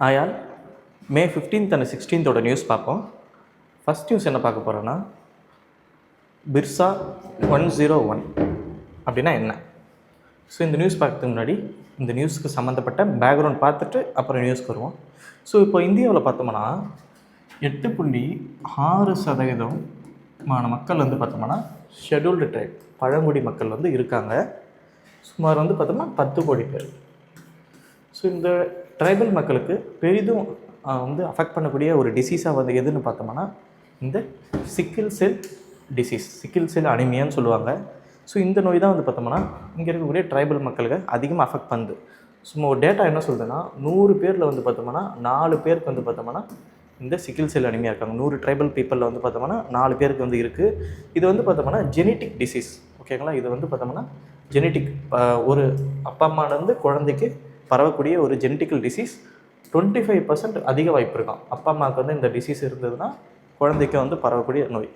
ஆயால் மே 15th and 16th news பார்ப்போம். First news என்ன பார்க்க போகிறோன்னா, பிர்சா 101 அப்படின்னா என்ன? ஸோ இந்த நியூஸ் பார்க்கறதுக்கு முன்னாடி இந்த நியூஸுக்கு சம்மந்தப்பட்ட பேக்ரவுண்ட் பார்த்துட்டு அப்புறம் நியூஸ்க்கு வருவோம். ஸோ இப்போ இந்தியாவில் பார்த்தோம்னா 8.6% மக்கள் வந்து பார்த்தோம்னா ஷெட்யூல்டு ட்ரைப் பழங்குடி மக்கள் வந்து இருக்காங்க. சுமார் வந்து பார்த்தோம்னா 10 கோடி பேர். ஸோ இந்த ட்ரைபல் மக்களுக்கு பெரிதும் வந்து அஃபெக்ட் பண்ணக்கூடிய ஒரு டிசீஸாக வந்து எதுன்னு பார்த்தோம்னா இந்த சிக்கிள் செல் டிசீஸ், சிக்கிள் செல் அனிமியான்னு சொல்லுவாங்க. ஸோ இந்த நோய் தான் வந்து பார்த்தோம்னா இங்கே இருக்கக்கூடிய ட்ரைபல் மக்களுக்கு அதிகமாக அஃபெக்ட் பண்ணுது. சும்மா ஒரு டேட்டா என்ன சொல்லுதுன்னா, 100 பேரில் வந்து பார்த்தோம்னா 4 பேருக்கு வந்து பார்த்தோம்னா இந்த சிக்கிள் செல் அனிமியா இருக்காங்க. 100 ட்ரைபல் பீப்புளில் வந்து பார்த்தோம்னா 4 பேருக்கு வந்து இருக்குது. இது வந்து பார்த்தோம்னா ஜெனட்டிக் டிசீஸ், ஓகேங்களா? இது வந்து பார்த்தோம்னா ஜெனட்டிக், ஒரு அப்பா அம்மாலேருந்து குழந்தைக்கு பரவக்கூடிய ஒரு ஜெனட்டிக்கல் டிசீஸ். 25% அதிக வாய்ப்பு இருக்கும் அப்பா அம்மாவுக்கு வந்து இந்த டிசீஸ் இருந்ததுன்னா குழந்தைக்கு வந்து பரவக்கூடிய நோய்.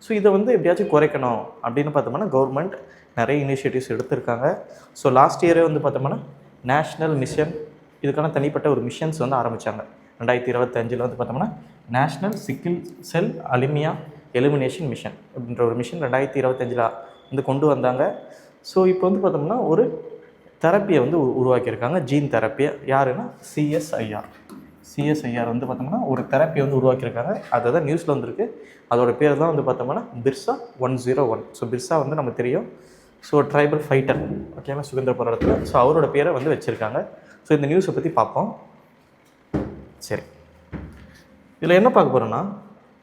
ஸோ இதை வந்து எப்படியாச்சும் குறைக்கணும் அப்படின்னு பார்த்தோம்னா கவர்மெண்ட் நிறைய இனிஷியேட்டிவ்ஸ் எடுத்திருக்காங்க. ஸோ லாஸ்ட் இயரே வந்து பார்த்தோம்னா நேஷ்னல் மிஷன், இதுக்கான தனிப்பட்ட ஒரு மிஷன்ஸ் வந்து ஆரம்பித்தாங்க. 2025 வந்து பார்த்தோம்னா national sickle cell anaemia elimination mission அப்படின்ற ஒரு மிஷன் 2025 வந்து கொண்டு வந்தாங்க. ஸோ இப்போ வந்து பார்த்தோம்னா ஒரு தெரப்பியை வந்து உருவாக்கியிருக்காங்க, ஜீன் தெரப்பியை. யாருன்னா சிஎஸ்ஐஆர் வந்து பார்த்தோம்னா ஒரு தெரப்பியை வந்து உருவாக்கியிருக்காங்க. அதை தான் நியூஸில் வந்துருக்கு. அதோட பேர் தான் வந்து பார்த்தோம்னா பிர்சா 101. ஸோ பிர்சா வந்து நமக்கு தெரியும், ஸோ ட்ரைபல் ஃபைட்டர், ஓகேங்களா, சுதந்திர போராட்டத்தில். ஸோ அவரோட பேரை வந்து வச்சுருக்காங்க. ஸோ இந்த நியூஸை பற்றி பார்ப்போம். சரி, இதில் என்ன பார்க்க போகிறோன்னா,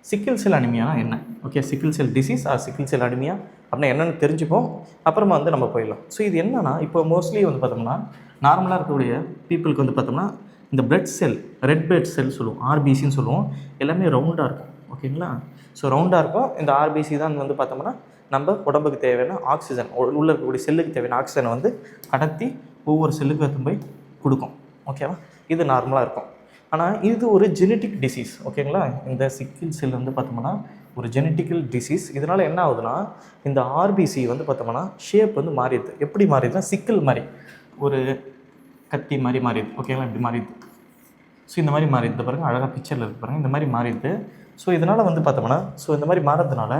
சிக்கிள் செல் அனிமியானா என்ன? ஓகே, சிக்கிள் செல் டிசீஸ் ஆர் சிக்கிள் செல் அனிமியா அப்படின்னா என்னென்னு தெரிஞ்சுப்போம். அப்புறமா வந்து நம்ம போயிடலாம். ஸோ இது என்னன்னா, இப்போ மோஸ்ட்லி வந்து பார்த்தோம்னா நார்மலாக இருக்கக்கூடிய பீப்புளுக்கு வந்து பார்த்தோம்னா இந்த blood cell, red blood cell சொல்லுவோம், ஆர்பிசின்னு சொல்லுவோம், எல்லாமே ரவுண்டாக இருக்கும், ஓகேங்களா? ஸோ ரவுண்டாக இருக்கும். இந்த ஆர்பிசி தான் வந்து பார்த்தோம்னா நம்ம உடம்புக்கு தேவையான ஆக்சிஜன், உள்ளே இருக்கக்கூடிய செல்லுக்கு தேவையான ஆக்சிஜனை வந்து கடத்தி ஒவ்வொரு செல்லுக்கு எடுத்து போய் கொடுக்கும், ஓகேவா? இது நார்மலாக இருக்கும். ஆனால் இது ஒரு ஜெனட்டிக் டிசீஸ், ஓகேங்களா? இந்த சிக்கிள் செல் வந்து பார்த்தோம்னா ஒரு ஜெனட்டிக்கல் டிசீஸ். இதனால் என்ன ஆகுதுன்னா, இந்த ஆர்பிசி வந்து பார்த்தோம்னா ஷேப் வந்து மாறிடுது. எப்படி மாறிடுதுன்னா, சிக்கிள் மாதிரி ஒரு கத்தி மாதிரி மாறிடுது, ஓகேங்களா? இப்படி மாறிடுது. ஸோ இந்த மாதிரி மாறிடுது பாருங்கள், அழகாக பிக்சரில் இருக்கு பாருங்கள், இந்த மாதிரி மாறிடுது. ஸோ இதனால் வந்து பார்த்தோம்னா, ஸோ இந்த மாதிரி மாறதுனால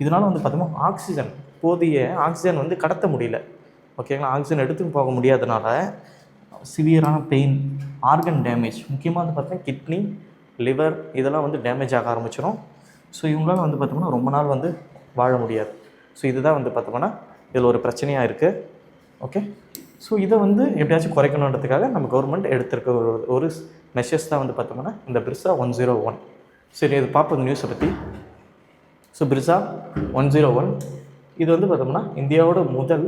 இதனால் வந்து பார்த்தோம்னா ஆக்சிஜன், போதிய ஆக்சிஜன் வந்து கடத்த முடியல, ஓகேங்களா? ஆக்சிஜன் எடுத்துன்னு போக முடியாதனால சிவியரான பெயின், ஆர்கன் டேமேஜ், முக்கியமாக வந்து பார்த்தீங்கன்னா கிட்னி, லிவர் இதெல்லாம் வந்து டேமேஜ் ஆக ஆரம்பிச்சிடும். ஸோ இவங்களால் வந்து பார்த்தோம்னா ரொம்ப நாள் வந்து வாழ முடியாது. ஸோ இதுதான் வந்து பார்த்தோம்னா இதில் ஒரு பிரச்சனையாக இருக்குது, ஓகே? ஸோ இதை வந்து எப்படியாச்சும் குறைக்கணுன்றதுக்காக நம்ம கவர்மெண்ட் எடுத்திருக்க ஒரு மெஷர்ஸ் தான் வந்து பார்த்தோம்னா இந்த பிர்சா 101. சரி, இது பார்ப்போம் நியூஸை பற்றி. ஸோ பிர்சா 101 இது வந்து பார்த்தோம்னா இந்தியாவோட முதல்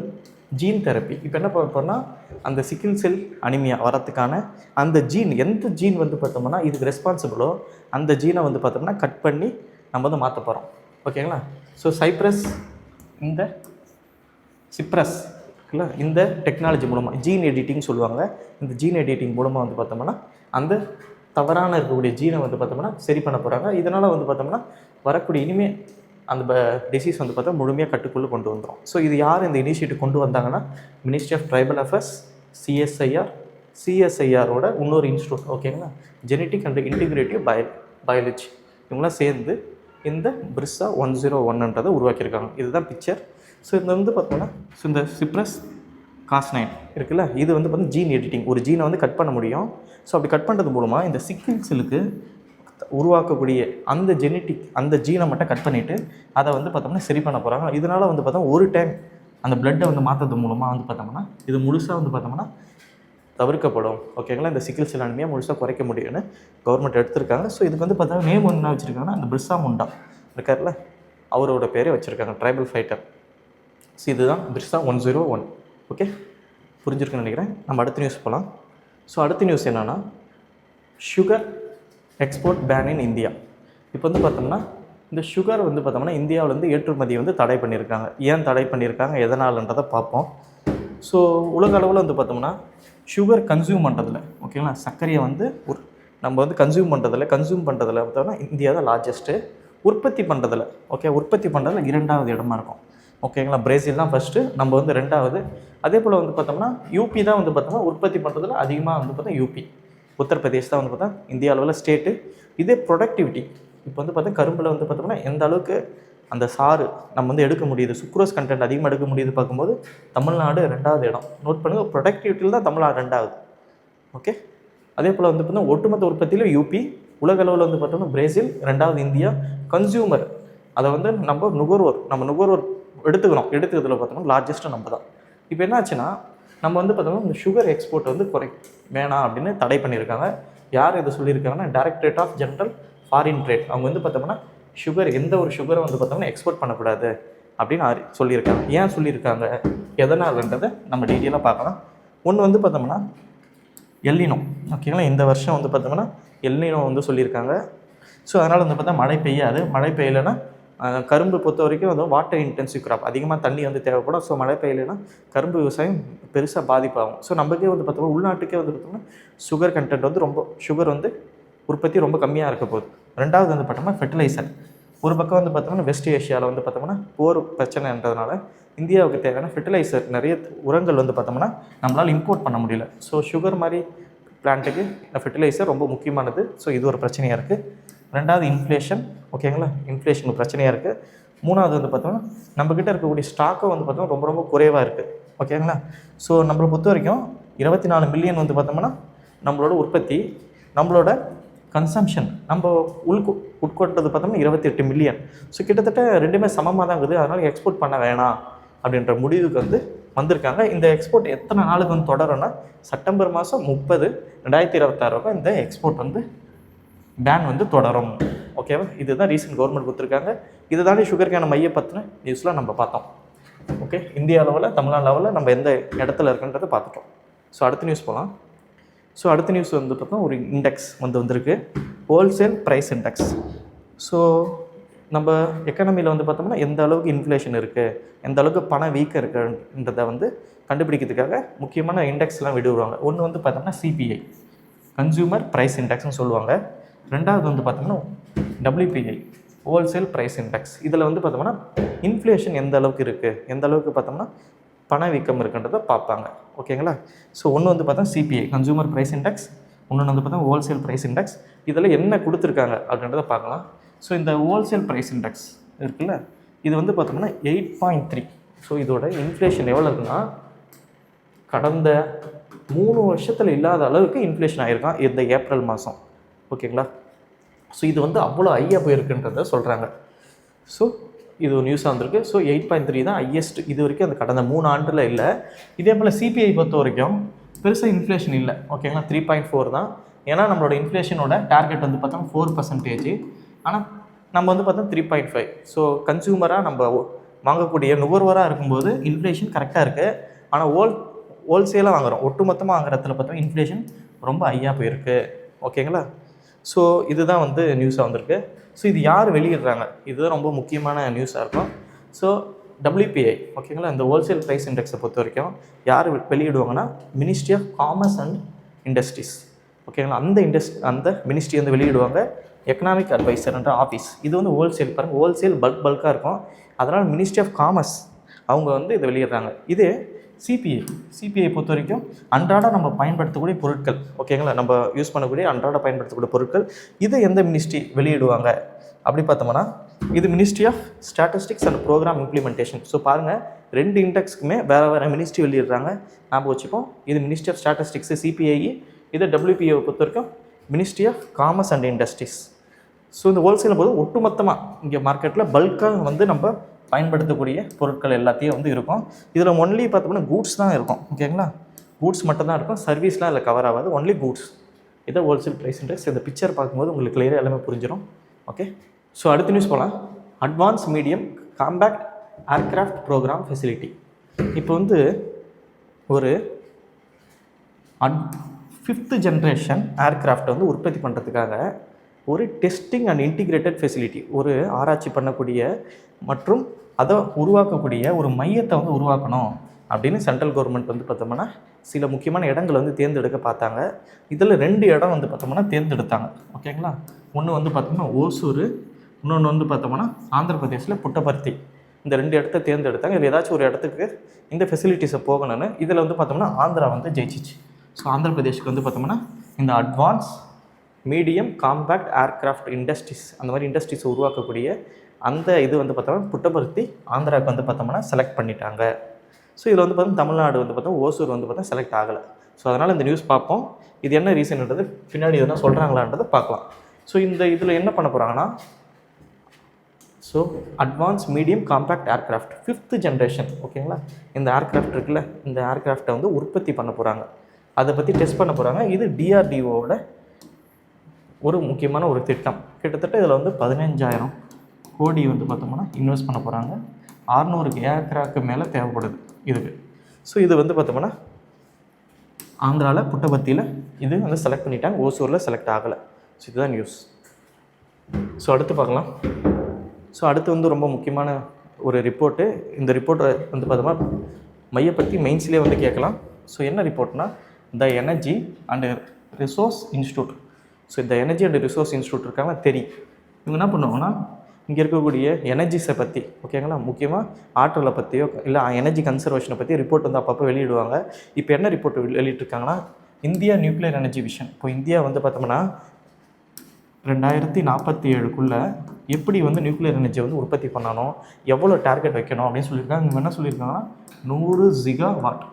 ஜீன் தெரப்பி. இப்போ என்ன பார்ப்போம்னா, அந்த சிக்கிள் செல் அனிமியா வரத்துக்கான அந்த ஜீன், எந்த ஜீன் வந்து பார்த்தோம்னா இதுக்கு ரெஸ்பான்சிபிளோ அந்த ஜீனை வந்து பார்த்தோம்னா கட் பண்ணி நம்ம வந்து மாற்ற போகிறோம், ஓகேங்களா? ஸோ சிப்ரஸ் இல்லை, இந்த டெக்னாலஜி மூலமாக ஜீன் எடிட்டிங் சொல்லுவாங்க. இந்த ஜீன் எடிட்டிங் மூலமாக வந்து பார்த்தோம்னா அந்த தவறான இருக்கக்கூடிய ஜீனை வந்து பார்த்தோம்னா சரி பண்ண போகிறாங்க. இதனால் வந்து பார்த்தோம்னா வரக்கூடிய இனிமேல் அந்த டிசீஸ் வந்து பார்த்தா முழுமையாக கட்டுக்குள்ளே கொண்டு வந்துடும். ஸோ இது யார் இந்த இனிஷியேட்டிவ் கொண்டு வந்தாங்கன்னா, மினிஸ்ட்ரி ஆஃப் ட்ரைபல் அஃபேர்ஸ், சிஎஸ்ஐஆரோட இன்னொரு இன்ஸ்டியூட், ஓகேங்களா, ஜெனட்டிக் அண்ட் இன்டிகிரேட்டிவ் பயாலஜி, இவங்களாம் சேர்ந்து இந்த பிர்சா 101ன்றதை உருவாக்கியிருக்காங்க. இதுதான் பிக்சர். ஸோ இது வந்து பார்த்தோம்னா, ஸோ இந்த சிப்ரஸ் காஸ்9 இருக்குல்ல, இது வந்து பார்த்தீங்கன்னா ஜீன் எடிட்டிங், ஒரு ஜீனை வந்து கட் பண்ண முடியும். ஸோ அப்படி கட் பண்ணுறது மூலமாக இந்த சிக்கிள் செல்லுக்கு உருவாக்கக்கூடிய அந்த ஜெனட்டிக், அந்த ஜீனை மட்டும் கட் பண்ணிவிட்டு அதை வந்து பார்த்தோம்னா சரி பண்ண போகிறாங்க. இதனால் வந்து பார்த்தோம்னா ஒரு டைம் அந்த பிளட்டை வந்து மாற்றுறது மூலமாக வந்து பார்த்தோம்னா இது முழுசாக வந்து பார்த்தோம்னா தவிர்க்கப்படும், ஓகேங்களா? இந்த சிக்கிள் செல் அனிமியா முழுசாக குறைக்க முடியும்னு கவர்மெண்ட் எடுத்திருக்காங்க. ஸோ இதுக்கு வந்து பார்த்தா நேம் என்ன வச்சுருக்காங்கன்னா, அந்த பிர்சா முண்டா இருக்கார்ல, அவரோட பேரே வச்சுருக்காங்க, ட்ரைபல் ஃபைட்டர். ஸோ இதுதான் பிர்சா 101, ஓகே? புரிஞ்சிருக்குன்னு நினைக்கிறேன். நம்ம அடுத்த நியூஸ் போகலாம். ஸோ அடுத்த நியூஸ் என்னென்னா, sugar export ban in India. இப்போ வந்து பார்த்தோம்னா இந்த சுகர் வந்து பார்த்தோம்னா இந்தியாவிலேருந்து ஏற்றுமதி வந்து தடை பண்ணியிருக்காங்க. ஏன் தடை பண்ணியிருக்காங்க, எதனாலன்றதை பார்ப்போம். ஸோ உலக அளவில் வந்து பார்த்தோம்னா சுகர் கன்சியூம் பண்ணுறதுல, ஓகேங்களா, சர்க்கரையை வந்து நம்ம வந்து கன்சியூம் பண்ணுறதுல பார்த்தோம்னா இந்தியா தான் லார்ஜஸ்ட்டு. உற்பத்தி பண்ணுறதுல, ஓகே, உற்பத்தி பண்ணுறதுல 2வது இடமா இருக்கும், ஓகேங்களா? பிரேசில் தான் ஃபஸ்ட்டு, நம்ம வந்து 2வது. அதே போல் வந்து பார்த்தோம்னா யூபி தான் வந்து பார்த்தோம்னா உற்பத்தி பண்ணுறதுல அதிகமாக வந்து பார்த்தோம் யூபி. உத்தரப்பிரதேஷ் தான் வந்து பார்த்தா இந்தியா அளவில் ஸ்டேட்டு. இதே ப்ரொடக்டிவிட்டி இப்போ வந்து பார்த்தா கரும்பில் வந்து பார்த்தோம்னா எந்த அளவுக்கு அந்த சாறு நம்ம வந்து எடுக்க முடியுது, சுக்ரோஸ் கண்டென்ட் அதிகமாக எடுக்க முடியுது பார்க்கும்போது தமிழ்நாடு 2வது இடம். நோட் பண்ணுங்கள், ப்ரொடக்டிவிட்டியில் தான் தமிழ்நாடு 2வது. ஓகே, அதே போல் வந்து பார்த்தீங்கன்னா ஒட்டுமொத்த உற்பத்தியில் யூபி, உலக அளவில் வந்து பார்த்தோம்னா பிரேசில், 2வது இந்தியா. கன்சியூமர் அதை வந்து நம்ம நுகர்வோர் எடுத்துக்கிறதுல பார்த்தோம்னா லார்ஜஸ்ட்டு நம்ம தான். இப்போ என்ன ஆச்சுன்னா நம்ம வந்து பார்த்தோம்னா இந்த சுகர் எக்ஸ்போர்ட் வந்து வேணாம் அப்படின்னு தடை பண்ணியிருக்காங்க. யார் இதை சொல்லியிருக்காங்கன்னா directorate of general foreign trade. அவங்க வந்து பார்த்தோம்னா எந்த ஒரு சுகரை வந்து பார்த்தோம்னா எக்ஸ்போர்ட் பண்ணக்கூடாது அப்படின்னு சொல்லியிருக்காங்க. ஏன் சொல்லியிருக்காங்க, எதனாலன்றதை நம்ம டீட்டெயிலாக பார்க்கலாம். ஒன்று வந்து பார்த்தோம்னா எல்னினோ. ஓகேங்களா, இந்த வருஷம் வந்து பார்த்தோம்னா எல்னினோ வந்து சொல்லியிருக்காங்க. ஸோ அதனால் வந்து பார்த்தா மழை பெய்யாது. மழை பெய்யலைன்னா கரும்பு பொறுத்த வரைக்கும் வந்து வாட்டர் இன்டென்சிவ் கிராப், அதிகமாக தண்ணி வந்து தேவைப்படும். ஸோ மழை பெய்யலைன்னா கரும்பு விவசாயம் பெருசாக பாதிப்பாகும். ஸோ நமக்கே வந்து பார்த்தோம்னா உள்நாட்டுக்கே வந்து பார்த்தோம்னா சுகர் கண்டென்ட் வந்து சுகர் வந்து உற்பத்தி ரொம்ப கம்மியாக இருக்க போகுது. 2வது வந்து பார்த்தோம்னா ஃபெர்டிலைசர். ஒரு பக்கம் வந்து பார்த்தோம்னா வெஸ்ட் ஏஷியாவில் வந்து பார்த்தோம்னா போர் பிரச்சனைன்றதுனால இந்தியாவுக்கு தேவையான ஃபெர்டிலைசர் நிறைய உரங்கள் வந்து பார்த்தோம்னா நம்மளால் இம்போர்ட் பண்ண முடியல. ஸோ சுகர் மாதிரி பிளான்ட்டுக்கு ஃபெர்டிலைசர் ரொம்ப முக்கியமானது. ஸோ இது ஒரு பிரச்சனையாக இருக்குது. 2வது இன்ஃப்ளேஷன். ஓகேங்களா, இன்ஃப்ளேஷன் பிரச்சனையாக இருக்குது. 3வது வந்து பார்த்தோம்னா நம்மக்கிட்ட இருக்கக்கூடிய ஸ்டாக்கும் வந்து பார்த்தோம்னா ரொம்ப குறைவாக இருக்குது. ஓகேங்களா, ஸோ நம்மளை பொறுத்த வரைக்கும் 24 மில்லியன் வந்து பார்த்தோம்னா நம்மளோட உற்பத்தி, நம்மளோட கன்சம்ஷன் நம்ம உட்கொண்டது பார்த்தோம்னா 28 மில்லியன். ஸோ கிட்டத்தட்ட ரெண்டுமே சமமாக தான் இருக்குது. அதனால் எக்ஸ்போர்ட் பண்ண வேணாம் அப்படின்ற முடிவுக்கு வந்து வந்திருக்காங்க. இந்த எக்ஸ்போர்ட் எத்தனை நாளுக்கு வந்து தொடரும்னா செப்டம்பர் மாதம் 30, 2026 இந்த எக்ஸ்போர்ட் வந்து பேன் வந்து தொடரும். ஓகேவா, இதுதான் ரீசன்ட் கவர்மெண்ட் கொடுத்துருக்காங்க. இது தானே சுகருக்கான மைய பற்றின நியூஸ்லாம் நம்ம பார்த்தோம். ஓகே, இந்தியா லெவலில் தமிழ்நாடு லெவலில் நம்ம எந்த இடத்துல இருக்குன்றதை பார்த்துட்டோம். ஸோ அடுத்த நியூஸ் போகலாம். ஸோ அடுத்த நியூஸ் வந்து பார்த்தோம்னா ஒரு இண்டெக்ஸ் வந்திருக்கு, ஹோல்சேல் ப்ரைஸ் இண்டெக்ஸ். ஸோ நம்ம எக்கானமியில் வந்து பார்த்தோம்னா எந்த அளவுக்கு இன்ஃப்ளேஷன் இருக்குது, எந்த அளவுக்கு பணம் வீக்கம் இருக்குன்றதை வந்து கண்டுபிடிக்கிறதுக்காக முக்கியமான இண்டெக்ஸ்லாம் விடுவாங்க. ஒன்று வந்து பார்த்தோம்னா சிபிஐ, கன்சியூமர் ப்ரைஸ் இண்டெக்ஸ்னு சொல்லுவாங்க. 2வது வந்து பார்த்தோம்னா WPI, ஹோல்சேல் ப்ரைஸ் இண்டெக்ஸ். இதில் வந்து பார்த்தோம்னா இன்ஃப்ளேஷன் எந்த அளவுக்கு இருக்குது, எந்த அளவுக்கு பார்த்தோம்னா பணவீக்கம் இருக்குன்றதை பார்ப்பாங்க. ஓகேங்களா, ஸோ ஒன்று வந்து பார்த்தா சிபிஐ, கன்சியூமர் ப்ரைஸ் இண்டெக்ஸ். இன்னொன்று வந்து பார்த்தா ஹோல்சேல் ப்ரைஸ் இண்டெக்ஸ். இதில் என்ன கொடுத்துருக்காங்க அப்படின்றத பார்க்கலாம். ஸோ இந்த ஹோல்சேல் ப்ரைஸ் இண்டெக்ஸ் இருக்குல்ல, இது வந்து பார்த்தோம்னா 8.3. ஸோ இதோட இன்ஃப்ளேஷன் எவ்வளோ இருக்குன்னா கடந்த 3 வருஷத்தில் இல்லாத அளவுக்கு இன்ஃப்ளேஷன் ஆகிருக்கான் இந்த ஏப்ரல் மாதம். ஓகேங்களா, ஸோ இது வந்து அவ்வளோ ஹையாக போயிருக்குன்றத சொல்கிறாங்க. ஸோ இது ஒரு நியூஸாக வந்திருக்கு. ஸோ 8.3 தான் ஹையஸ்ட் இது வரைக்கும் அந்த கடந்த 3 ஆண்டில் இல்லை. இதே போல் சிபிஐ பொறுத்த வரைக்கும் பெருசாக இன்ஃப்ளேஷன் இல்லை. ஓகேங்களா, 3.4 தான். ஏன்னா நம்மளோட இன்ஃப்ளேஷனோட டார்கெட் வந்து பார்த்தோம்னா 4%. ஆனால் நம்ம வந்து பார்த்தோம் 3.5. ஸோ கன்சியூமராக நம்ம வாங்கக்கூடிய நுகர்வோராக இருக்கும்போது இன்ஃப்ளேஷன் கரெக்டாக இருக்குது. ஆனால் ஹோல்சேலாக வாங்குகிறோம், ஒட்டுமொத்தமாக வாங்குறதுல பார்த்தோம் இன்ஃப்ளேஷன் ரொம்ப ஹையாக போயிருக்கு. ஓகேங்களா, ஸோ இதுதான் வந்து நியூஸாக வந்திருக்கு. ஸோ இது யார் வெளியிடுறாங்க, இதுதான் ரொம்ப முக்கியமான நியூஸாக இருக்கும். ஸோ WPI, ஓகேங்களா, இந்த ஹோல்சேல் ப்ரைஸ் இண்டெக்ஸை பொறுத்த வரைக்கும் யார் வெளியிடுவாங்கன்னா ministry of commerce and industries. ஓகேங்களா, அந்த மினிஸ்ட்ரி வந்து வெளியிடுவாங்க. எக்கனாமிக் அட்வைசர்ன்ற ஆஃபீஸ், இது வந்து ஹோல்சேல் பாருங்கள், ஹோல்சேல் பல்காக இருக்கும். அதனால் மினிஸ்ட்ரி ஆஃப் காமர்ஸ் அவங்க வந்து இதை வெளியிடுறாங்க. இது சிபிஐ பொறுத்த வரைக்கும் அன்றாட நம்ம பயன்படுத்தக்கூடிய பொருட்கள். ஓகேங்களா, நம்ம யூஸ் பண்ணக்கூடிய அன்றாட பயன்படுத்தக்கூடிய பொருட்கள். இதை எந்த மினிஸ்ட்ரி வெளியிடுவாங்க அப்படி பார்த்தோம்னா இது ministry of statistics and programme implementation. So பாருங்கள், 2 இண்டெக்ஸ்க்குமே வேறு மினிஸ்ட்ரி வெளியிடுறாங்க. நாம் வச்சுப்போம், இது மினிஸ்ட்ரி ஆஃப் ஸ்டாட்டிஸ்டிக்ஸ் சிபிஐ, இதை WPI பொறுத்த வரைக்கும் ministry of commerce and industries. So இந்த ஹோல்சேல் போது ஒட்டுமொத்தமாக இங்கே மார்க்கெட்டில் பல்காக வந்து நம்ம பயன்படுத்தக்கூடிய பொருட்கள் எல்லாத்தையும் வந்து இருக்கும். இதில் ஒன்லி பார்த்தோம்னா கூட்ஸ் தான் இருக்கும். ஓகேங்களா, கூட்ஸ் மட்டும் தான் இருக்கும், சர்வீஸ்லாம் இதில் கவர் ஆகாது, ஒன்லி கூட்ஸ். இதை ஹோல்சேல் ப்ரைஸ் இண்டெக்ஸ். இந்த பிக்சர் பார்க்கும்போது உங்களுக்கு கிளியராக எல்லாமே புரிஞ்சிடும். ஓகே, ஸோ அடுத்த நியூஸ் போகலாம். Advance medium compact aircraft programme facility. இப்போ வந்து ஒரு 5th ஜென்ரேஷன் ஏர்க்ராஃப்டை வந்து உற்பத்தி பண்ணுறதுக்காக ஒரு டெஸ்டிங் அண்ட் இன்டிகிரேட்டட் ஃபெசிலிட்டி, ஒரு ஆராய்ச்சி பண்ணக்கூடிய மற்றும் அதை உருவாக்கக்கூடிய ஒரு மையத்தை வந்து உருவாக்கணும் அப்படின்னு சென்ட்ரல் கவர்மெண்ட் வந்து பார்த்தோம்னா சில முக்கியமான இடங்களை வந்து தேர்ந்தெடுக்க பார்த்தாங்க. இதில் 2 இடம் வந்து பார்த்தோம்னா தேர்ந்தெடுத்தாங்க. ஓகேங்களா, ஒன்று வந்து பார்த்தோம்னா ஓசூர், இன்னொன்று வந்து பார்த்தோம்னா ஆந்திர பிரதேசில் புட்டபர்த்தி. இந்த 2 இடத்த தேர்ந்தெடுத்தாங்க. இதில் ஏதாச்சும் ஒரு இடத்துக்கு இந்த ஃபெசிலிட்டிஸை போகணும்னு. இதில் வந்து பார்த்தோம்னா ஆந்திரா வந்து ஜெயிச்சிச்சு. ஸோ ஆந்திர பிரதேஷ்க்கு வந்து பார்த்தோம்னா இந்த advance medium compact aircraft industries அந்த மாதிரி இண்டஸ்ட்ரீஸை உருவாக்கக்கூடிய அந்த இது வந்து பார்த்தோம்னா புட்டபர்த்தி ஆந்திராவுக்கு வந்து பார்த்தோம்னா செலக்ட் பண்ணிட்டாங்க. ஸோ இதில் வந்து பார்த்தோம்னா தமிழ்நாடு வந்து பார்த்தோம் ஓசூர் வந்து பார்த்தா செலக்ட் ஆகலை. ஸோ அதனால் இந்த நியூஸ் பார்ப்போம். இது என்ன ரீசன்ன்றது பின்னாடி எதுனா சொல்கிறாங்களான்றதை பார்க்கலாம். ஸோ இந்த இதில் என்ன பண்ண போகிறாங்கன்னா, so advance medium compact aircraft 5th generation ஓகேங்களா. இந்த ஏர்க்ராஃப்ட் இருக்குல்ல, இந்த ஏர்க்ராஃப்டை வந்து உற்பத்தி பண்ண போகிறாங்க, அதை பற்றி டெஸ்ட் பண்ண போகிறாங்க. இது DRDOவோட ஒரு முக்கியமான ஒரு திட்டம். கிட்டத்தட்ட இதில் வந்து 15,000 கோடி வந்து பார்த்தோம்னா இன்வெஸ்ட் பண்ண போகிறாங்க. 600 ஏக்கராக்கு மேலே தேவைப்படுது இதுக்கு. ஸோ இது வந்து பார்த்தோம்னா ஆந்திராவில் புட்டபர்த்தியில் இது வந்து செலக்ட் பண்ணிட்டாங்க, ஓசூரில் செலக்ட் ஆகலை. ஸோ இதுதான் நியூஸ். ஸோ அடுத்து பார்க்கலாம். ஸோ அடுத்து வந்து ரொம்ப முக்கியமான ஒரு ரிப்போர்ட்டு. இந்த ரிப்போர்ட்டை வந்து பார்த்தோம்னா மையப்படுத்தி மெயின்ஸ்லேயே வந்து கேட்கலாம். ஸோ என்ன ரிப்போர்ட்னா, the energy and resource institute. So இந்த எனர்ஜி அண்ட் ரிசோர்ஸ் இன்ஸ்டியூட் இருக்காங்க தெரி. இவங்க என்ன பண்ணுவாங்கன்னா, இங்கே இருக்கக்கூடிய எனர்ஜிஸை பற்றி ஓகேங்களா, முக்கியமாக ஆற்றலை பற்றியோ இல்லை எனர்ஜி கன்சர்வேஷனை பற்றி ரிப்போர்ட் வந்து அப்பப்போ வெளியிடுவாங்க. இப்போ என்ன ரிப்போர்ட் வெளியிட்டிருக்காங்கன்னா, இந்தியா நியூக்ளியர் எனர்ஜி விஷன். இப்போ இந்தியா வந்து பார்த்தோம்னா 2047க்குள்ளே எப்படி வந்து நியூக்ளியர் எனர்ஜி வந்து உற்பத்தி பண்ணணும், எவ்வளோ டார்கெட் வைக்கணும் அப்படின்னு சொல்லியிருக்காங்க. இவங்க என்ன சொல்லியிருக்காங்கன்னா 100 ஜிகாவாட்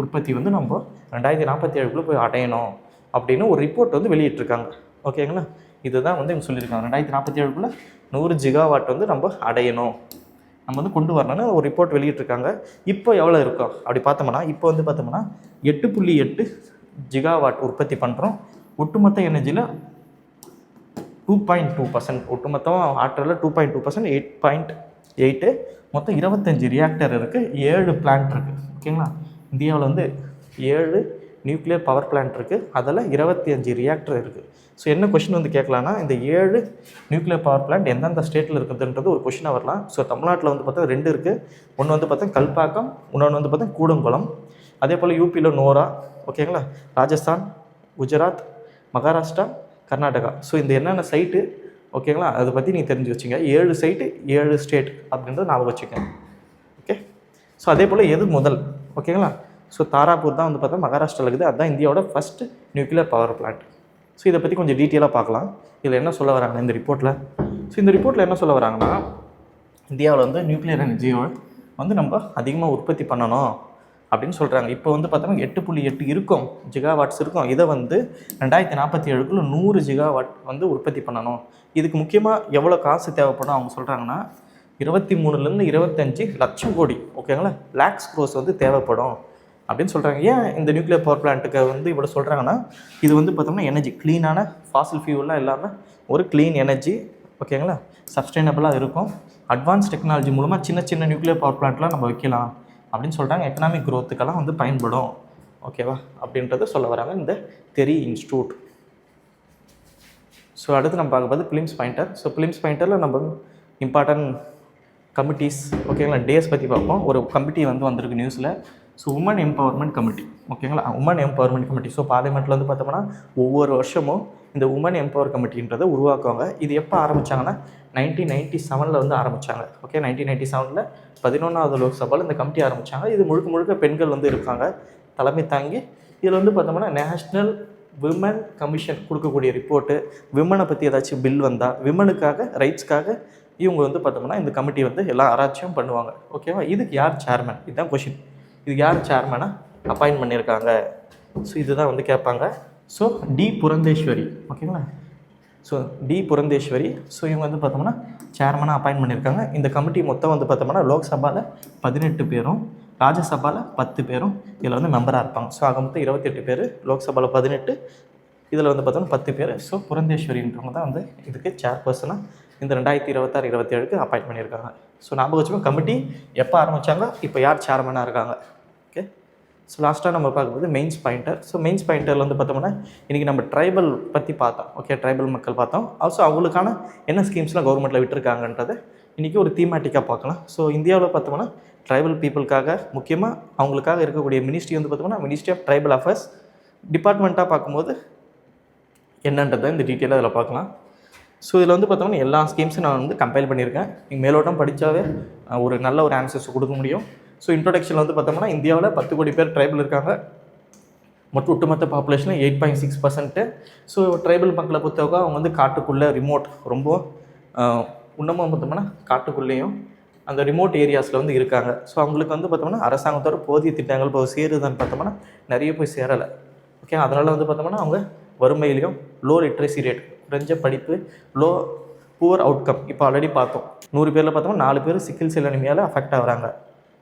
உற்பத்தி வந்து நம்ம 2047க்குள்ளே போய் அடையணும் அப்படின்னு ஒரு ரிப்போர்ட் வந்து வெளியிட்டிருக்காங்க ஓகேங்களா. இதுதான் வந்து இவங்க சொல்லியிருக்காங்க, 2047க்குள்ளே 100 ஜிகாவாட் வந்து நம்ம அடையணும், நம்ம வந்து கொண்டு வரணும்னு ஒரு ரிப்போர்ட் வெளியிட்டிருக்காங்க. இப்போ எவ்வளோ இருக்கும் அப்படி பார்த்தோம்னா, இப்போ வந்து பார்த்தோம்னா 8.8 ஜிகாவாட் உற்பத்தி பண்ணுறோம். ஒட்டுமொத்த எனர்ஜியில் 2.2%, ஒட்டுமொத்தம் ஆற்றலில் 2.2%, 8.8, மொத்தம் 25 ரியாக்டர் இருக்குது, 7 பிளான்ட் இருக்குது ஓகேங்களா. இந்தியாவில் வந்து 7 நியூக்ளியர் பவர் பிளான்ட் இருக்குது, அதில் 25 ரியாக்டர் இருக்குது. ஸோ என்ன கொஷின் வந்து கேட்கலான்னா, இந்த 7 நியூக்ளியர் பவர் பிளான்ட் எந்தெந்த ஸ்டேட்டில் இருக்குதுன்றது ஒரு கொஷினாக வரலாம். ஸோ தமிழ்நாட்டில் வந்து பார்த்தா 2 இருக்குது. ஒன்று வந்து பார்த்தா கல்பாக்கம், இன்னொன்று வந்து பார்த்தா கூடங்குளம். அதே போல் யூபியில் நோரா ஓகேங்களா, ராஜஸ்தான், குஜராத், மகாராஷ்டிரா, கர்நாடகா. ஸோ இந்த என்னென்ன சைட்டு ஓகேங்களா, அதை பற்றி நீ தெரிஞ்சு வச்சுங்க. 7 சைட்டு 7 ஸ்டேட் அப்படின்றத ஞாபகம் வச்சுக்கேன் ஓகே. ஸோ அதே போல் எது முதல் ஓகேங்களா. ஸோ தாராப்பூர் தான் வந்து பார்த்தா மகாராஷ்டிராவில் இருக்குது, அதுதான் இந்தியாவோட first nuclear power plant. So இதை பற்றி கொஞ்சம் டீட்டெயிலாக பார்க்கலாம். இதில் என்ன சொல்ல வராங்கன்னா இந்த ரிப்போர்ட்டில், ஸோ இந்த ரிப்போர்ட்டில் என்ன சொல்ல வராங்கன்னா, இந்தியாவில் வந்து நியூக்ளியர் எனர்ஜியை வந்து நம்ம அதிகமாக உற்பத்தி பண்ணணும் அப்படின்னு சொல்கிறாங்க. இப்போ வந்து பார்த்தோம்னா 8.8 இருக்கும் ஜிகாவாட்ஸ் இருக்கும். இதை வந்து 2047க்குள்ள 100 ஜிகாவாட் வந்து உற்பத்தி பண்ணணும். இதுக்கு முக்கியமாக எவ்வளோ காசு தேவைப்படும் அவங்க சொல்கிறாங்கன்னா, 23லேருந்து 25 லட்சம் கோடி ஓகேங்களா, லேக்ஸ் க்ரோஸ் வந்து தேவைப்படும் அப்படின்னு சொல்கிறாங்க. ஏன் இந்த நியூக்ளியர் பவர் பிளான்ட்டுக்கு வந்து இவ்வளோ சொல்கிறாங்கன்னா, இது வந்து பார்த்தோம்னா எனர்ஜி க்ளீனான ஃபாசில் ஃபியூல்லாம் இல்லாமல் ஒரு க்ளீன் எனர்ஜி ஓகேங்களா, சஸ்டைனபிளாக இருக்கும். அட்வான்ஸ் டெக்னாலஜி மூலமாக சின்ன சின்ன நியூக்ளியர் பவர் பிளான்ட்லாம் நம்ம வைக்கலாம் அப்படின்னு சொல்கிறாங்க. எக்கனாமிக் க்ரோத்துக்கெல்லாம் வந்து பயன்படும் ஓகேவா அப்படின்றத சொல்ல வராங்க இந்த தெரி இன்ஸ்டியூட். ஸோ அடுத்து நம்ம பார்க்கும்போது பிலிம்ஸ் பாயிண்டர். ஸோ பிலிம்ஸ் பாயிண்டரில் நம்ம இம்பார்ட்டன்ட் கமிட்டிஸ் ஓகேங்களா, டேஸ் பற்றி பார்ப்போம். ஒரு கமிட்டி வந்து வந்திருக்கு நியூஸில். ஸோ உமன் எம்பவர்மெண்ட் கமிட்டி ஓகேங்களா, உமன் எம்பவர்மெண்ட் கமிட்டி. ஸோ பார்லிமெண்ட்டில் வந்து பார்த்தோம்னா ஒவ்வொரு வருஷமும் இந்த உமன் எம்பவர் கமிட்டின்றதை உருவாக்குவாங்க. இது எப்போ ஆரம்பித்தாங்கன்னா 1997 வந்து ஆரம்பித்தாங்க ஓகே. 1997 11வது லோக்சபாவில் இந்த கமிட்டி ஆரம்பித்தாங்க. இது முழுக்க முழுக்க பெண்கள் வந்து இருக்காங்க தலைமை தாங்கி. இதில் வந்து பார்த்தோம்னா நேஷ்னல் விமன் கமிஷன் கொடுக்கக்கூடிய ரிப்போர்ட்டு, விமனை பற்றி ஏதாச்சும் பில் வந்தால், விமனுக்காக ரைட்ஸ்க்காக இவங்க வந்து பார்த்தோம்னா இந்த கமிட்டி வந்து எல்லா ஆராய்ச்சியும் பண்ணுவாங்க ஓகேவா. இதுக்கு யார் சேர்மன், இதுதான் கொஷின். இதுக்கு யார் சேர்மனாக அப்பாயின்ட் பண்ணியிருக்காங்க, ஸோ இதுதான் வந்து கேட்பாங்க. ஸோ டி புரந்தேஸ்வரி ஓகேங்களா. So D Purandeswari. ஸோ இவங்க வந்து பார்த்தோம்னா சேர்மனாக அப்பாயின்ட் பண்ணியிருக்காங்க. இந்த கமிட்டி மொத்தம் வந்து பார்த்தோம்னா லோக்சபாவில் 18 பேரும், ராஜ்யசபாவில் 10 பேரும் இதில் வந்து மெம்பராக இருப்பாங்க. ஸோ ஆக மொத்தம் 28 பேர், லோக்சபாவில் 18, இதில் வந்து பார்த்தோம்னா 10 பேர். ஸோ புரந்தேஸ்வரின்றவங்க தான் வந்து இதுக்கு சேர்பர்சனாக இந்த 2026-27க்கு அப்பாயின்ட் பண்ணியிருக்காங்க. ஸோ ஞாபகம் வச்சுக்கோங்க, கமிட்டி எப்போ ஆரம்பித்தாங்க, இப்போ யார் சேர்மனாக இருக்காங்க ஓகே. ஸோ லாஸ்ட்டாக நம்ம பார்க்கும்போது மெயின்ஸ் பாயிண்டர். ஸோ மெயின்ஸ் பாயிண்டரில் வந்து பார்த்தோம்னா இன்றைக்கி நம்ம ட்ரைபல் பற்றி பார்த்தோம் ஓகே, ட்ரைபல் மக்கள் பார்த்தோம். ஆல்சோ அவங்களுக்கான என்ன ஸ்கீம்ஸ்லாம் கவர்மெண்ட்டில் விட்டுருக்காங்கன்றதை இன்றைக்கி ஒரு தீமேட்டிக்காக பார்க்கலாம். ஸோ இந்தியாவில் பார்த்தோம்னா ட்ரைபல் பீப்புளுக்காக முக்கியமாக அவங்களுக்காக இருக்கக்கூடிய மினிஸ்ட்ரி வந்து பார்த்தோம்னா மினிஸ்ட்ரி ஆஃப் ட்ரைபல் அஃபேர்ஸ். டிபார்ட்மெண்ட்டாக பார்க்கும்போது என்னன்றதை இந்த டீட்டெயிலாக அதில் பார்க்கலாம். ஸோ இதில் வந்து பார்த்தோம்னா எல்லா ஸ்கீம்ஸும் நான் வந்து கம்பைல் பண்ணியிருக்கேன். நீங்கள் மேலோட்டம் படித்தாவே ஒரு நல்ல ஒரு ஆன்சர்ஸ் கொடுக்க முடியும். ஸோ இன்ட்ரோடக்ஷனில் வந்து பார்த்தோம்னா இந்தியாவில் 10 கோடி பேர் ட்ரைபல் இருக்காங்க. ஒட்டுமொத்த பாப்புலேஷனில் 8.6%. ஸோ ட்ரைபல் மக்களை பொறுத்தவரை அவங்க வந்து காட்டுக்குள்ளே ரிமோட் ரொம்ப இன்னமும் பார்த்தோம்னா காட்டுக்குள்ளேயும் அந்த ரிமோட் ஏரியாஸில் வந்து இருக்காங்க. ஸோ அவங்களுக்கு வந்து பார்த்தோம்னா அரசாங்கத்தோட போதிய திட்டங்கள் இப்போ சேருதான்னு பார்த்தோம்னா நிறைய போய் சேரலை. ஓகே, அதனால் வந்து பார்த்தோம்னா அவங்க வறுமையிலையும் லோ லிட்ரஸி ரேட், குறைஞ்ச படிப்பு, லோ புவர் அவுட்கம். இப்போ ஆல்ரெடி பார்த்தோம் 100 பேரில் பார்த்தோம்னா 4 பேர் சிக்கிள் செல் அனிமியால் அஃபெக்ட் ஆகுறாங்க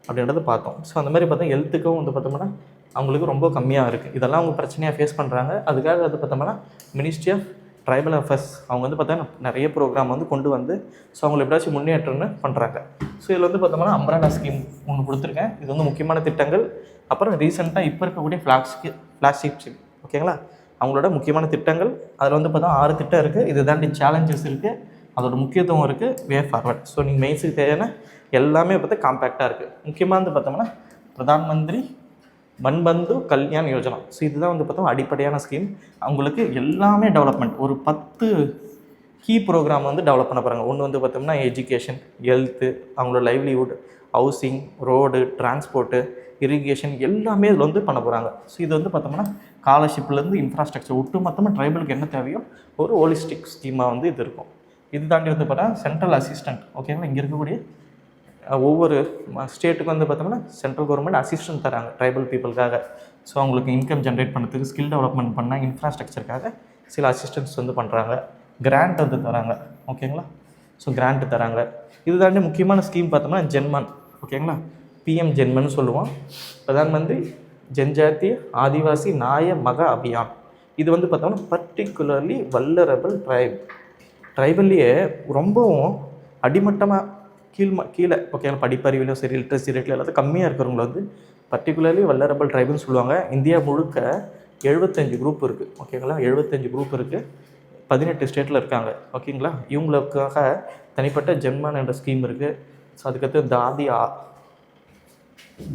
அப்படின்றத பார்த்தோம். ஸோ அந்த மாதிரி பார்த்தா ஹெல்த்துக்கும் வந்து பார்த்தோம்னா அவங்களுக்கு ரொம்ப கம்மியாக இருக்குது. இதெல்லாம் அவங்க பிரச்சனையாக ஃபேஸ் பண்ணுறாங்க. அதுக்காக வந்து பார்த்தோம்னா மினிஸ்ட்ரி ஆஃப் ட்ரைபல் அஃபேர்ஸ் அவங்க வந்து பார்த்தா நிறைய ப்ரோக்ராம் வந்து கொண்டு வந்து ஸோ அவங்களை எப்படியாச்சும் முன்னேற்றம்னு பண்ணுறாங்க. ஸோ இதில் வந்து பார்த்தோம்னா அம்ப்ரெல்லா ஸ்கீம் ஒன்று கொடுத்துருக்கேன். இது வந்து முக்கியமான திட்டங்கள். அப்புறம் ரீசெண்டாக இப்போ இருக்கக்கூடிய ஃப்ளாக்ஷிப் ஸ்கீம், ஓகேங்களா, அவங்களோட முக்கியமான திட்டங்கள். அதில் வந்து பார்த்தா 6 திட்டம் இருக்குது. இது தாண்டி சேலஞ்சஸ் இருக்குது, அதோட முக்கியத்துவம் இருக்குது, வே ஃபார்வர்ட். ஸோ நீங்கள் மெயின்ஸுக்கு தேவையான எல்லாமே பார்த்தா காம்பேக்டாக இருக்குது. முக்கியமாக வந்து பார்த்தோம்னா பிரதான் மந்திரி மன்பந்து கல்யாண் யோஜனா. ஸோ இதுதான் வந்து பார்த்தோம் அடிப்படையான ஸ்கீம். அவங்களுக்கு எல்லாமே டெவலப்மெண்ட் ஒரு 10 கீ ப்ரோக்ராம் வந்து டெவலப் பண்ண போகிறாங்க. ஒன்று வந்து பார்த்தோம்னா எஜுகேஷன், ஹெல்த்து, அவங்களோட livelihood, housing, road, transport, irrigation எல்லாமே இதில் வந்து பண்ண போகிறாங்க. ஸோ இது வந்து பார்த்தோம்னா ஸ்காலர்ஷிப்லேருந்து இன்ஃப்ராஸ்ட்ரக்சர் ஒட்டு மொத்தமாக ட்ரைபலுக்கு என்ன தேவையோ ஒரு ஹோலிஸ்டிக் ஸ்கீமாக வந்து இது இருக்கும். இது தாண்டி வந்து பார்த்தா சென்ட்ரல் அசிஸ்டன்ட், ஓகேங்களா, இங்கே இருக்கக்கூடிய ஒவ்வொரு ஸ்டேட்டுக்கு வந்து பார்த்தோம்னா சென்ட்ரல் கவர்மெண்ட் அசிஸ்டன்ட் தராங்க ட்ரைபல் பீப்புளுக்காக. ஸோ அவங்களுக்கு இன்கம் ஜென்ரேட் பண்ணுறதுக்கு, ஸ்கில் டெவலப்மெண்ட் பண்ணால், இன்ஃப்ராஸ்ட்ரக்சருக்காக சில அசிஸ்டன்ஸ் வந்து பண்ணுறாங்க. கிராண்ட் வந்து தராங்க, ஓகேங்களா. ஸோ கிராண்ட் தராங்க. இது தாண்டி முக்கியமான ஸ்கீம் பார்த்தோம்னா ஜென்மன், ஓகேங்களா, பிஎம் ஜென்மன் சொல்லுவோம். பிரதான் மந்திரி ஜன்ஜாதி ஆதிவாசி நாய மக அபியான். இது வந்து பார்த்தோம்னா பர்டிகுலர்லி வல்லரபிள் ட்ரைபல்லையே ரொம்பவும் அடிமட்டமாக கீழே, ஓகேங்களா, படிப்பறிவிலும் சரி, லிட்ரஸி ரேட்டில் எல்லாத்தையும் கம்மியாக இருக்கிறவங்கள வந்து பர்டிகுலர்லி வல்லரபிள் ட்ரைபுன்னு சொல்லுவாங்க. இந்தியா முழுக்க 75 குரூப் இருக்குது, ஓகேங்களா, 75 குரூப் இருக்குது, 18 ஸ்டேட்டில் இருக்காங்க, ஓகேங்களா. இவங்களுக்காக தனிப்பட்ட ஜென்மன் என்ற ஸ்கீம் இருக்குது. ஸோ அதுக்கடுத்து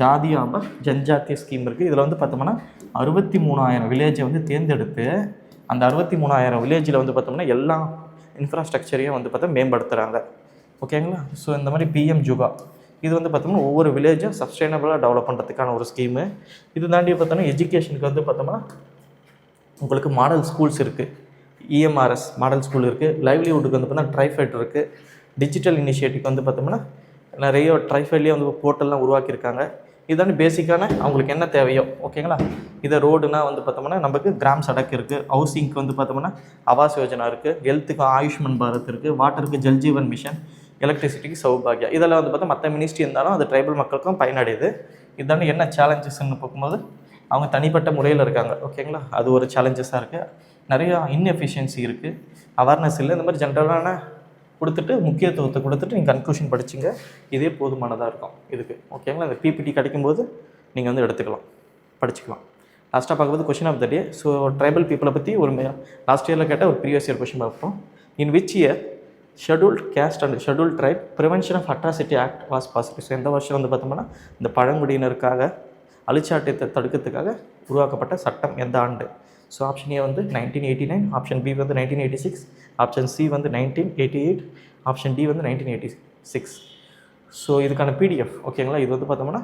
தாதியாப ஜன்ஜாத்திய ஸ்கீம் இருக்குது. இதில் வந்து பார்த்தோம்னா 63,000 வில்லேஜை வந்து தேர்ந்தெடுத்து அந்த 63,000 வில்லேஜில் வந்து பார்த்தோம்னா எல்லா இன்ஃப்ராஸ்ட்ரக்சரையும் வந்து பார்த்தா மேம்படுத்துகிறாங்க, ஓகேங்களா. ஸோ இந்த மாதிரி பிஎம் ஜுகா இது வந்து பார்த்தோம்னா ஒவ்வொரு வில்லேஜும் சஸ்டைனபிளாக டெவலப் பண்ணுறதுக்கான ஒரு ஸ்கீமு. இது தாண்டி பார்த்தோம்னா எஜுகேஷனுக்கு வந்து பார்த்தோம்னா உங்களுக்கு மாடல் ஸ்கூல்ஸ் இருக்குது, இஎம்ஆர்எஸ் மாடல் ஸ்கூல் இருக்குது. லைவ்லிஹுட்டுக்கு வந்து பார்த்தோம்னா ட்ரைஃபைட் இருக்குது. டிஜிட்டல் இனிஷியேட்டிவ்க்கு வந்து பார்த்தோம்னா நிறைய ட்ரைஃபைட்லேயே வந்து போர்ட்டல்லாம் உருவாக்கியிருக்காங்க. இதுதாண்டி பேசிக்கான அவங்களுக்கு என்ன தேவையோ, ஓகேங்களா. இதை ரோடுனா வந்து பார்த்தோம்னா நமக்கு கிராம் சடக் இருக்குது, ஹவுசிங்க்கு வந்து பார்த்தோம்னா ஆவாஸ் யோஜனா இருக்குது, ஹெல்த்துக்கு ஆயுஷ்மான் பாரத் இருக்குது, வாட்டருக்கு ஜல்ஜீவன் மிஷன், எலக்ட்ரிசிட்டிக்கு சௌபாகியா. இதெல்லாம் வந்து பார்த்தா மற்ற மினிஸ்ட்ரி இருந்தாலும் அது ட்ரைபல் மக்களுக்கும் பயனடையுது. இதுதாண்டி என்ன சேலஞ்சஸ்ன்னு பார்க்கும்போது அவங்க தனிப்பட்ட முறையில் இருக்காங்க, ஓகேங்களா. அது ஒரு சேலஞ்சஸாக இருக்குது. நிறையா இன்எஃபிஷியன்சி இருக்குது, அவேர்னஸ் இல்லை. இந்த மாதிரி ஜென்ரலான கொடுத்துட்டு முக்கியத்துவத்தை கொடுத்துட்டு நீங்கள் கன்க்ளூஷன் படிச்சிங்க, இதே போதுமானதாக இருக்கும் இதுக்கு, ஓகேங்களா. இந்த பிபிடி கிடைக்கும்போது நீங்கள் வந்து எடுத்துக்கலாம், படிச்சுக்கலாம். லாஸ்ட்டாக பார்க்கும்போது question of the day. So tribal பீப்புளை பற்றி ஒரு லாஸ்ட் இயரில் கேட்டால் ஒரு ப்ரீவியஸ் இயர் கொஷின் பார்ப்போம். In which year scheduled caste and scheduled tribe prevention of atrocity act was possible. So எந்த வருஷம் வந்து பார்த்தோம்னா இந்த பழங்குடியினருக்காக அழிச்சாட்டியத்தை தடுக்கிறதுக்காக உருவாக்கப்பட்ட சட்டம் எந்த ஆண்டு? ஸோ ஆப்ஷன் ஏ வந்து 1989, ஆப்ஷன் பி வந்து 1986, ஆப்ஷன் சி வந்து 1988, ஆப்ஷன் டி வந்து 1986. ஸோ இதுக்கான பிடிஎஃப், ஓகேங்களா, இது வந்து பார்த்தோம்னா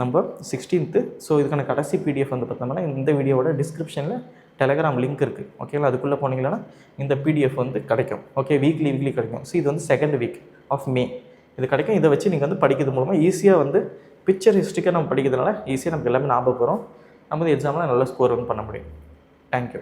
நம்பர் 16th. ஸோ இதுக்கான கடைசி பிடிஎஃப் வந்து பார்த்தோம்னா இந்த வீடியோவோட டிஸ்கிரிப்ஷனில் டெலகிராம் லிங்க் இருக்குது, ஓகேங்களா. அதுக்குள்ளே போனீங்கன்னா இந்த பிடிஎஃப் வந்து கிடைக்கும், ஓகே. வீக்லி கிடைக்கும். ஸோ இது வந்து 2nd வீக் ஆஃப் மே இது கிடைக்கும். இதை வச்சு நீங்கள் வந்து படிக்கிறது மூலமாக ஈஸியாக வந்து பிக்சர் ஹிஸ்ட்ரிக்காக நம்ம படிக்கிறதுனால ஈஸியாக நமக்கு எல்லாமே ஞாபகம் வரும். நம்ம வந்து எக்ஸாமில் நல்ல ஸ்கோர் வந்து பண்ண முடியும். தேங்க்யூ.